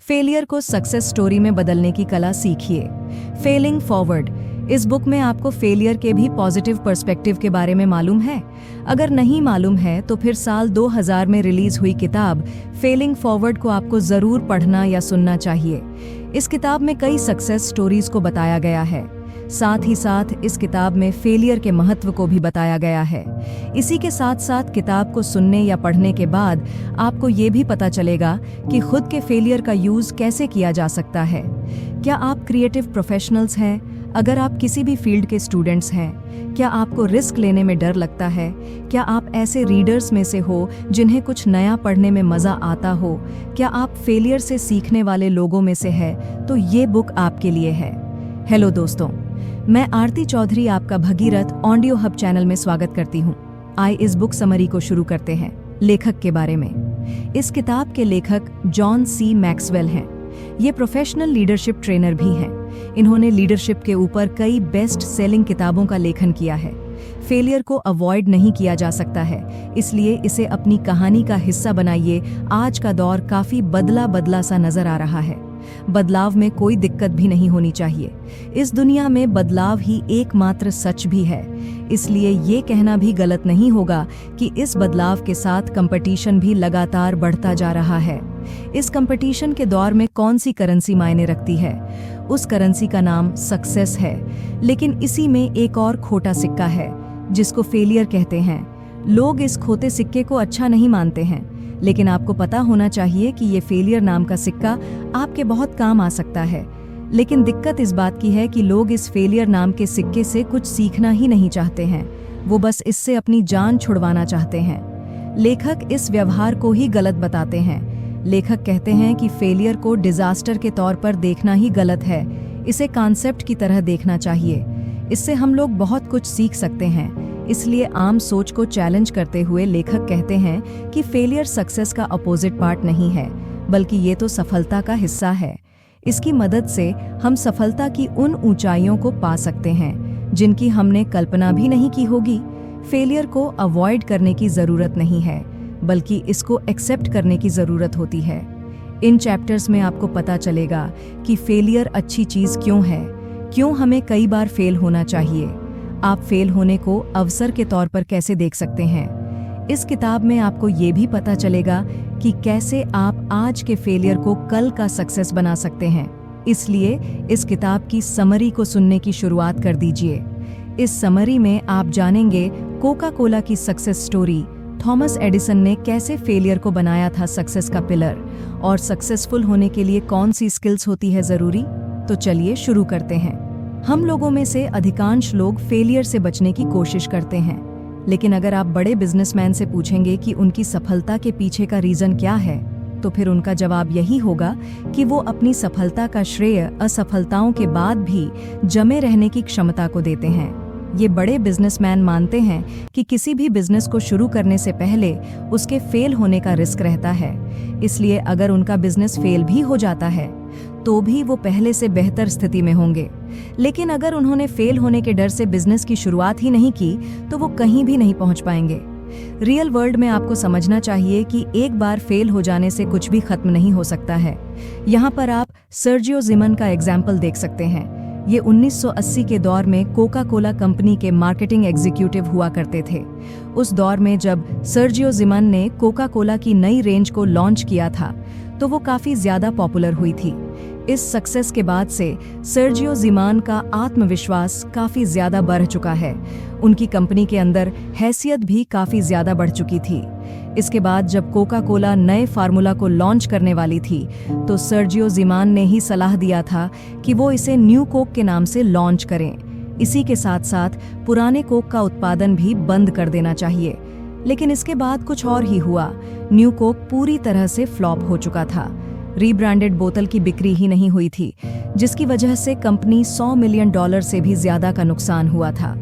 Failure को success story में बदलने की कला सीखिए। Fehling forward. इस बुक में आपको फेलियर के भी पॉजिटिव पर्सपेक्टिव के बारे में मालूम है? अगर नहीं मालूम है तो फिर साल 2000 में रिलीज हुई किताब फेलिंग फॉरवर्ड को आपको जरूर पढ़ना या सुनना चाहिए। इस किताब में कई सक्सेस स्टोरीज को बताया गया है। साथ ही साथ इस किताब में फेलियर के महत्व को भी बताया गया है। इसी के साथ साथ किताब को सुनने या पढ़ने के बाद आपको ये भी पता चलेगा कि खुद के फेलियर का यूज कैसे किया जा सकता है। क्या आप क्रिएटिव प्रोफेशनल्स हैं? अगर आप किसी भी फील्ड के स्टूडेंट्स हैं, क्या आपको रिस्क लेने में डर लगता है? क्या आप ऐसे रीडर्स में से हो जिन्हें कुछ नया पढ़ने में मजा आता हो? क्या आप फेलियर से सीखने वाले लोगों में से है? तो ये बुक आपके लिए है। हेलो दोस्तों, मैं आरती चौधरी आपका भगीरथ ऑडियो हब चैनल में स्वागत करती हूँ। आइए इस बुक समरी को शुरू करते हैं। लेखक के बारे में। इस किताब के लेखक जॉन सी मैक्सवेल हैं। ये प्रोफेशनल लीडरशिप ट्रेनर भी हैं। इन्होंने लीडरशिप के ऊपर कई बेस्ट सेलिंग किताबों का लेखन किया है। फेलियर को अवॉइड नहीं किया जा सकता है, इसलिए इसे अपनी कहानी का हिस्सा बनाइए। आज का दौर काफी बदला सा नजर आ रहा है। बदलाव में कोई दिक्कत भी नहीं होनी चाहिए। इस दुनिया में बदलाव ही एकमात्र सच भी है, इसलिए ये कहना भी गलत नहीं होगा कि इस बदलाव के साथ कंपटीशन भी लगातार बढ़ता जा रहा है। इस कंपटीशन के दौर में कौन सी करेंसी मायने रखती है? उस करेंसी का नाम सक्सेस है। लेकिन इसी में एक और खोटा सिक्का है जिसको फेलियर कहते हैं। लोग इस खोटे सिक्के को अच्छा नहीं मानते हैं, लेकिन आपको पता होना चाहिए कि ये फेलियर नाम का सिक्का आपके बहुत काम आ सकता है। लेकिन दिक्कत इस बात की है कि लोग इस फेलियर नाम के सिक्के से कुछ सीखना ही नहीं चाहते हैं। वो बस इससे अपनी जान छुड़वाना चाहते हैं। लेखक इस व्यवहार को ही गलत बताते हैं। लेखक कहते हैं कि फेलियर को डिजास्टर के तौर पर देखना ही गलत है, इसे कॉन्सेप्ट की तरह देखना चाहिए। इससे हम लोग बहुत कुछ सीख सकते हैं। इसलिए आम सोच को चैलेंज करते हुए लेखक कहते हैं कि फेलियर सक्सेस का अपोजिट पार्ट नहीं है, बल्कि ये तो सफलता का हिस्सा है। इसकी मदद से हम सफलता की उन ऊंचाइयों को पा सकते हैं जिनकी हमने कल्पना भी नहीं की होगी। फेलियर को अवॉइड करने की जरूरत नहीं है, बल्कि इसको एक्सेप्ट करने की जरूरत होती है। इन चैप्टर्स में आपको पता चलेगा कि फेलियर अच्छी चीज क्यों है, क्यों हमें कई बार फेल होना चाहिए। आप फेल होने को अवसर के तौर पर कैसे देख सकते हैं। इस किताब में आपको ये भी पता चलेगा कि कैसे आप आज के फेलियर को कल का सक्सेस बना सकते हैं। इसलिए इस किताब की समरी को सुनने की शुरुआत कर दीजिए। इस समरी में आप जानेंगे कोका कोला की सक्सेस स्टोरी, थॉमस एडिसन ने कैसे फेलियर को बनाया था सक्सेस का पिलर, और सक्सेसफुल होने के लिए कौन सी स्किल्स होती है जरूरी। तो चलिए शुरू करते हैं। हम लोगों में से अधिकांश लोग फेलियर से बचने की कोशिश करते हैं, लेकिन अगर आप बड़े बिजनेसमैन से पूछेंगे कि उनकी सफलता के पीछे का रीजन क्या है, तो फिर उनका जवाब यही होगा कि वो अपनी सफलता का श्रेय असफलताओं के बाद भी जमे रहने की क्षमता को देते हैं। ये बड़े बिजनेसमैन मानते हैं कि किसी भी बिजनेस को शुरू करने से पहले उसके फेल होने का रिस्क रहता है। इसलिए अगर उनका बिजनेस फेल भी हो जाता है तो भी वो पहले से बेहतर स्थिति में होंगे। लेकिन अगर उन्होंने फेल होने के डर से बिजनेस की शुरुआत ही नहीं की तो वो कहीं भी नहीं पहुंच पाएंगे। रियल वर्ल्ड में आपको समझना चाहिए कि एक बार फेल हो जाने से कुछ भी खत्म नहीं हो सकता है। यहाँ पर आप सर्जियो जिमन का एग्जाम्पल देख सकते हैं। ये 1980 के दौर में कोका कोला कंपनी के मार्केटिंग एग्जीक्यूटिव हुआ करते थे। उस दौर में जब सर्जियो जिमन ने कोका कोला की नई रेंज को लॉन्च किया था तो वो काफी ज्यादा पॉपुलर हुई थी। इस सक्सेस के बाद से सर्जियो जिमान का आत्मविश्वास काफी ज्यादा बढ़ चुका है। उनकी कंपनी के अंदर हैसियत भी काफी ज्यादा बढ़ चुकी थी। इसके बाद जब कोका कोला नए फार्मूला को लॉन्च करने वाली थी तो सर्जियो जिमान ने ही सलाह दिया था कि वो इसे न्यू कोक के नाम से लॉन्च करें। इसी के साथ साथ पुराने कोक का उत्पादन भी बंद कर देना चाहिए। लेकिन इसके बाद कुछ और ही हुआ। न्यू कोक पूरी तरह से फ्लॉप हो चुका था। रीब्रांडेड बोतल की बिक्री ही नहीं हुई थी, जिसकी वजह से कंपनी $100 मिलियन से भी ज्यादा का नुकसान हुआ था।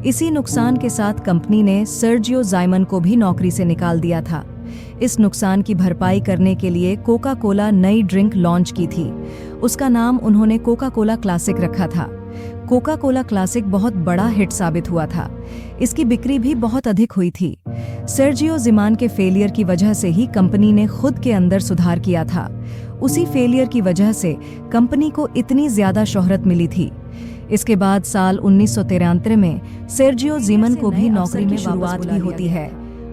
इसी नुकसान के साथ कंपनी ने सर्जियो जाइमन को भी नौकरी से निकाल दिया था। इस नुकसान की भरपाई करने के लिए कोका कोला नई ड्रिंक लॉन्च की थी। उसका नाम उन्होंने कोका कोला क्लासिक रखा था। कोका कोला क्लासिक बहुत बड़ा हिट साबित हुआ था। इसकी बिक्री भी बहुत अधिक हुई थी। सर्जियो जिमान के फेलियर की वजह से ही कंपनी ने खुद के अंदर सुधार किया था। उसी फेलियर की वजह से कंपनी को इतनी ज्यादा शोहरत मिली थी। इसके बाद साल 1993 में सेर्जियो जीमन को भी नौकरी में शुरुआत भी होती है।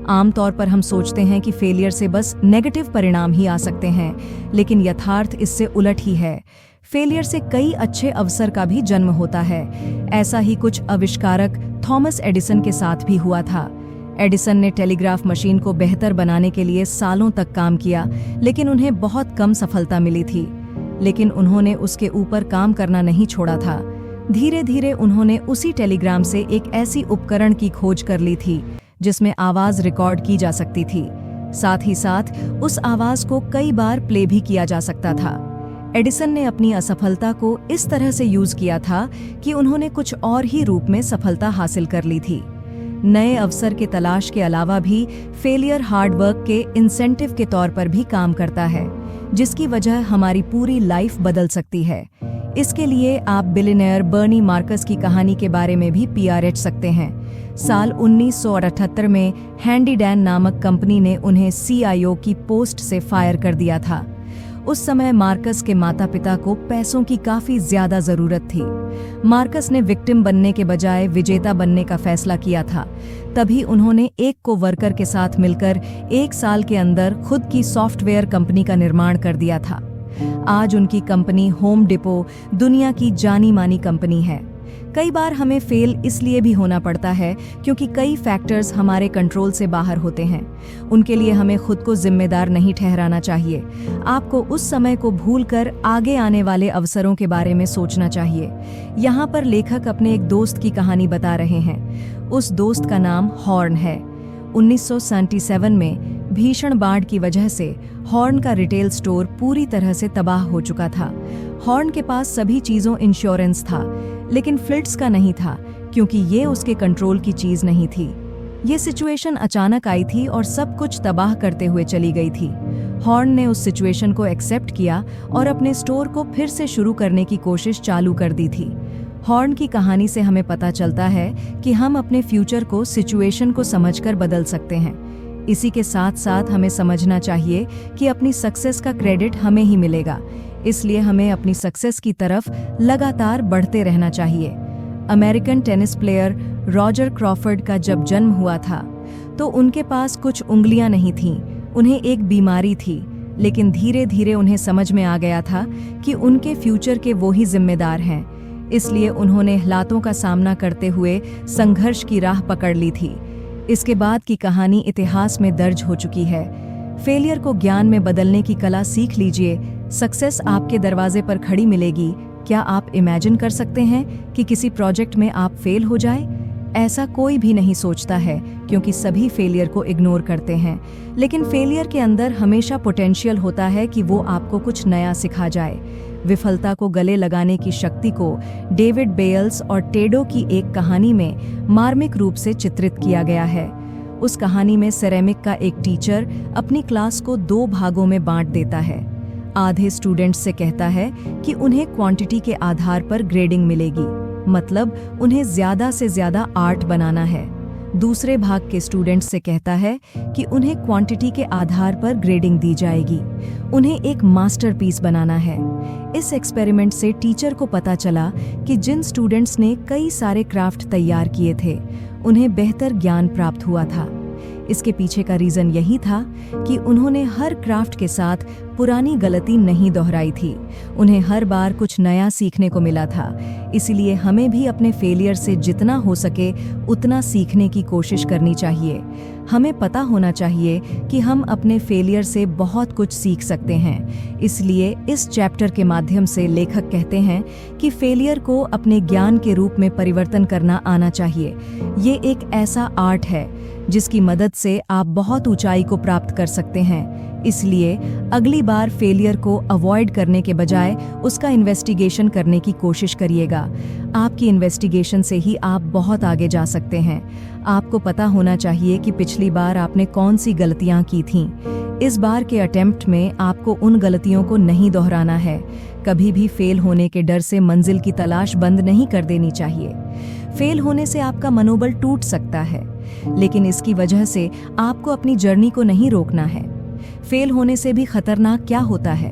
आमतौर पर हम सोचते हैं कि फेलियर से बस नेगेटिव परिणाम ही आ सकते हैं, लेकिन यथार्थ इससे उलट ही है। फेलियर से कई अच्छे अवसर का भी जन्म होता है। ऐसा ही कुछ आविष्कारक थॉमस एडिसन के साथ भी हुआ था। एडिसन ने टेलीग्राफ मशीन को बेहतर बनाने के लिए सालों तक काम किया, लेकिन उन्हें बहुत कम सफलता मिली थी। लेकिन उन्होंने उसके ऊपर काम करना नहीं छोड़ा था। धीरे धीरे उन्होंने उसी टेलीग्राम से एक ऐसी उपकरण की खोज कर ली थी जिसमें आवाज रिकॉर्ड की जा सकती थी। साथ ही साथ उस आवाज को कई बार प्ले भी किया जा सकता था। एडिसन ने अपनी असफलता को इस तरह से यूज किया था कि उन्होंने कुछ और ही रूप में सफलता हासिल कर ली थी। नए अवसर के तलाश के अलावा भी फेलियर हार्डवर्क के इंसेंटिव के तौर पर भी काम करता है, जिसकी वजह हमारी पूरी लाइफ बदल सकती है। इसके लिए आप बिलियनेयर बर्नी मार्कस की कहानी के बारे में भी पीआर सकते हैं। साल 1978 में हैंडी डैन नामक कंपनी ने उन्हें सीईओ की पोस्ट से फायर कर दिया था। उस समय मार्कस के माता पिता को पैसों की काफी ज्यादा जरूरत थी। मार्कस ने विक्टिम बनने के बजाय विजेता बनने का फैसला किया था। तभी उन्होंने एक को वर्कर के साथ मिलकर 1 साल के अंदर खुद की सॉफ्टवेयर कंपनी का निर्माण कर दिया था। आज उनकी कंपनी होम डिपो दुनिया की जानी मानी कंपनी है। कई बार हमें फेल इसलिए भी होना पड़ता है क्योंकि कई फैक्टर्स हमारे कंट्रोल से बाहर होते हैं। उनके लिए हमें खुद को जिम्मेदार नहीं ठहराना चाहिए। आपको उस समय को भूलकर आगे आने वाले अवसरों के बारे में सोचना चाहिए। यहाँ पर लेखक अपने एक दोस्त की कहानी बता रहे हैं। उस दोस्त का नाम हॉर्न है। 1977 में भीषण बाढ़ की वजह से हॉर्न का रिटेल स्टोर पूरी तरह से तबाह हो चुका था। हॉर्न के पास सभी चीजों इंश्योरेंस था, लेकिन फ्लिट्स का नहीं था क्योंकि ये उसके कंट्रोल की चीज नहीं थी। ये सिचुएशन अचानक आई थी और सब कुछ तबाह करते हुए चली गई थी। हॉर्न ने उस सिचुएशन को एक्सेप्ट किया और अपने स्टोर को फिर से शुरू करने की कोशिश चालू कर दी थी। हॉर्न की कहानी से हमें पता चलता है कि हम अपने फ्यूचर को सिचुएशन को समझकर बदल सकते हैं। इसी के साथ साथ हमें समझना चाहिए कि अपनी सक्सेस का क्रेडिट हमें ही मिलेगा, इसलिए हमें अपनी सक्सेस की तरफ लगातार बढ़ते रहना चाहिए। American tennis player Roger Crawford का जब जन्म हुआ था तो उनके पास कुछ उंगलियां नहीं थीं, उन्हें एक बीमारी थी, लेकिन धीरे धीरे उन्हें समझ में आ गया था कि उनके फ्यूचर के वो ही जिम्मेदार हैं। इसलिए उन्होंने हालातों का सामना करते हुए संघर्ष की राह पकड़ ली थी। इसके बाद की कहानी इतिहास में दर्ज हो चुकी है। फेलियर को ज्ञान में बदलने की कला सीख लीजिए। सक्सेस आपके दरवाजे पर खड़ी मिलेगी। क्या आप इमेजिन कर सकते हैं कि किसी प्रोजेक्ट में आप फेल हो जाए? ऐसा कोई भी नहीं सोचता है क्योंकि सभी फेलियर को इग्नोर करते हैं, लेकिन फेलियर के अंदर हमेशा पोटेंशियल होता है कि वो आपको कुछ नया सिखा जाए। विफलता को गले लगाने की शक्ति को डेविड बेयल्स और टेडो की एक कहानी में मार्मिक रूप से चित्रित किया गया है। उस कहानी में सेरेमिक का एक टीचर अपनी क्लास को 2 भागों में बांट देता है। आधे स्टूडेंट्स से कहता है कि उन्हें क्वांटिटी के आधार पर ग्रेडिंग मिलेगी, मतलब उन्हें ज्यादा से ज्यादा आर्ट बनाना है। दूसरे भाग के स्टूडेंट्स से कहता है कि उन्हें क्वांटिटी के आधार पर ग्रेडिंग दी जाएगी, उन्हें एक मास्टरपीस बनाना है। इस एक्सपेरिमेंट से टीचर को पता चला कि जिन स्टूडेंट्स ने कई सारे क्राफ्ट तैयार किए थे उन्हें बेहतर ज्ञान प्राप्त हुआ था। इसके पीछे का रीजन यही था कि उन्होंने हर क्राफ्ट के साथ पुरानी गलती नहीं दोहराई थी, उन्हें हर बार कुछ नया सीखने को मिला था। इसलिए हमें भी अपने फेलियर से जितना हो सके उतना सीखने की कोशिश करनी चाहिए। हमें पता होना चाहिए कि हम अपने फेलियर से बहुत कुछ सीख सकते हैं। इसलिए इस चैप्टर के माध्यम से लेखक कहते हैं कि फेलियर को अपने ज्ञान के रूप में परिवर्तन करना आना चाहिए। ये एक ऐसा आर्ट है जिसकी मदद से आप बहुत ऊंचाई को प्राप्त कर सकते हैं। इसलिए अगली बार फेलियर को अवॉइड करने के बजाय उसका इन्वेस्टिगेशन करने की कोशिश करिएगा। आपकी इन्वेस्टिगेशन से ही आप बहुत आगे जा सकते हैं। आपको पता होना चाहिए कि पिछली बार आपने कौन सी गलतियां की थीं। इस बार के अटेम्प्ट में आपको उन गलतियों को नहीं दोहराना है। कभी भी फेल होने के डर से मंजिल की तलाश बंद नहीं कर देनी चाहिए। फेल होने से आपका मनोबल टूट सकता है, लेकिन इसकी वजह से आपको अपनी जर्नी को नहीं रोकना है। फेल होने से भी खतरनाक क्या होता है?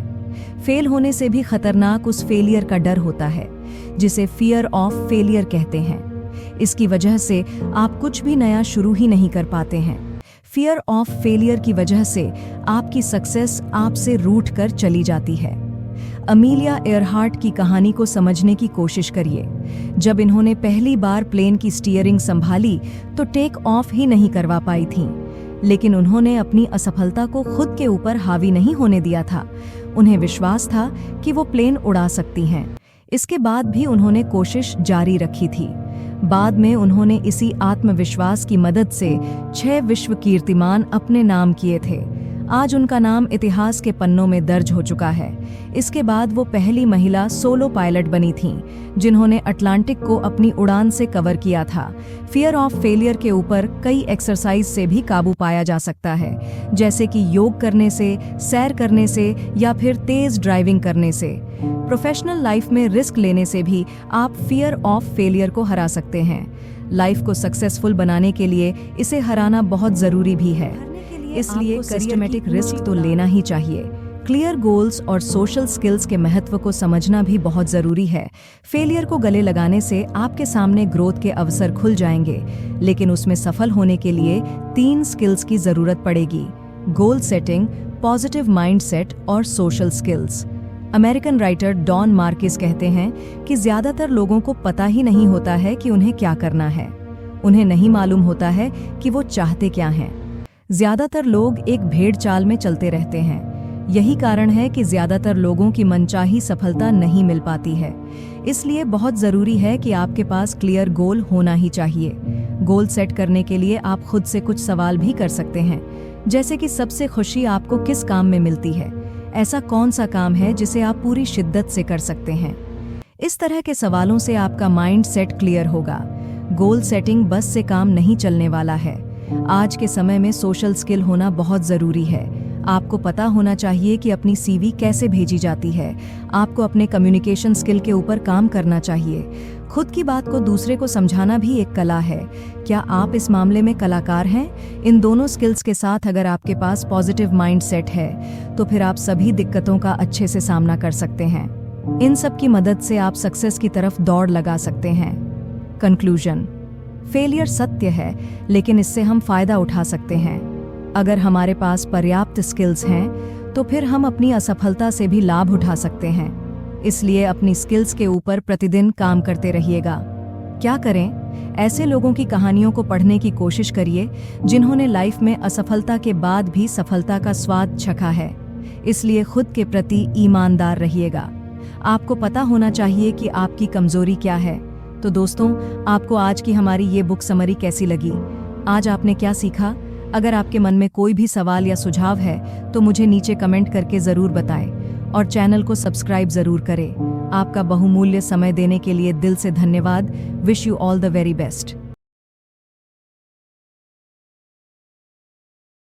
फेल होने से भी खतरनाक उस फेलियर का डर होता है, जिसे फियर ऑफ फेलियर कहते हैं। इसकी वजह से आप कुछ भी नया शुरू ही नहीं कर पाते हैं। फियर ऑफ फेलियर की वजह से आपकी सक्सेस आपसे रूठ कर चली जाती है। अमीलिया एयरहार्ट की कहानी को समझने की कोशिश करिए। जब इन्होंने पहली बार प्लेन की स्टीयरिंग संभाली तो टेक ऑफ ही नहीं करवा पाई थीं, लेकिन उन्होंने अपनी असफलता को खुद के ऊपर हावी नहीं होने दिया था। उन्हें विश्वास था कि वो प्लेन उड़ा सकती हैं। इसके बाद भी उन्होंने कोशिश जारी रखी थी। बाद में उन्होंने इसी आत्मविश्वास की मदद से 6 विश्व कीर्तिमान अपने नाम किए थे। आज उनका नाम इतिहास के पन्नों में दर्ज हो चुका है। इसके बाद वो पहली महिला सोलो पायलट बनी थीं, जिन्होंने अटलांटिक को अपनी उड़ान से कवर किया था। फियर ऑफ फेलियर के ऊपर कई एक्सरसाइज से भी काबू पाया जा सकता है, जैसे कि योग करने से, सैर करने से या फिर तेज ड्राइविंग करने से। प्रोफेशनल लाइफ में रिस्क लेने से भी आप फियर ऑफ फेलियर को हरा सकते हैं। लाइफ को सक्सेसफुल बनाने के लिए इसे हराना बहुत जरूरी भी है, इसलिए सिस्टमैटिक रिस्क तो लेना ही चाहिए। क्लियर गोल्स और सोशल स्किल्स के महत्व को समझना भी बहुत जरूरी है। फेलियर को गले लगाने से आपके सामने ग्रोथ के अवसर खुल जाएंगे, लेकिन उसमें सफल होने के लिए 3 स्किल्स की जरूरत पड़ेगी: गोल सेटिंग, पॉजिटिव माइंडसेट और social skills. American writer Don Marquis कहते हैं कि ज्यादातर लोगों को पता ही नहीं होता है कि उन्हें क्या करना है। उन्हें नहीं मालूम होता है कि वो चाहते क्या हैं। ज्यादातर लोग एक भेड़ चाल में चलते रहते हैं। यही कारण है कि ज्यादातर लोगों की मनचाही सफलता नहीं मिल पाती है। इसलिए बहुत जरूरी है कि आपके पास क्लियर गोल होना ही चाहिए। गोल सेट करने के लिए आप खुद से कुछ सवाल भी कर सकते हैं, जैसे कि सबसे खुशी आपको किस काम में मिलती है? ऐसा कौन सा काम है जिसे आप पूरी शिद्दत से कर सकते हैं? इस तरह के सवालों से आपका माइंड सेट क्लियर होगा। गोल सेटिंग बस से काम नहीं चलने वाला है। आज के समय में सोशल स्किल होना बहुत ज़रूरी है। आपको पता होना चाहिए कि अपनी सीवी कैसे भेजी जाती है। आपको अपने कम्युनिकेशन स्किल के ऊपर काम करना चाहिए। खुद की बात को दूसरे को समझाना भी एक कला है। क्या आप इस मामले में कलाकार हैं? इन दोनों स्किल्स के साथ अगर आपके पास पॉजिटिव माइंडसेट है, तो फिर आप सभी दिक्कतों का अच्छे से सामना कर सकते हैं। इन सब की मदद से आप सक्सेस की तरफ दौड़ लगा सकते हैं। कंक्लूजन: फेलियर सत्य है, लेकिन इससे हम फायदा उठा सकते हैं। अगर हमारे पास पर्याप्त स्किल्स हैं, तो फिर हम अपनी असफलता से भी लाभ उठा सकते हैं। इसलिए अपनी स्किल्स के ऊपर प्रतिदिन काम करते रहिएगा। क्या करें? ऐसे लोगों की कहानियों को पढ़ने की कोशिश करिए जिन्होंने लाइफ में असफलता के बाद भी सफलता का स्वाद चखा है। इसलिए खुद के प्रति ईमानदार रहिएगा। आपको पता होना चाहिए कि आपकी कमजोरी क्या है। तो दोस्तों, आपको आज की हमारी ये बुक समरी कैसी लगी? आज आपने क्या सीखा? अगर आपके मन में कोई भी सवाल या सुझाव है तो मुझे नीचे कमेंट करके ज़रूर बताएं और चैनल को सब्सक्राइब ज़रूर करें। आपका बहुमूल्य समय देने के लिए दिल से धन्यवाद। Wish you all the very best.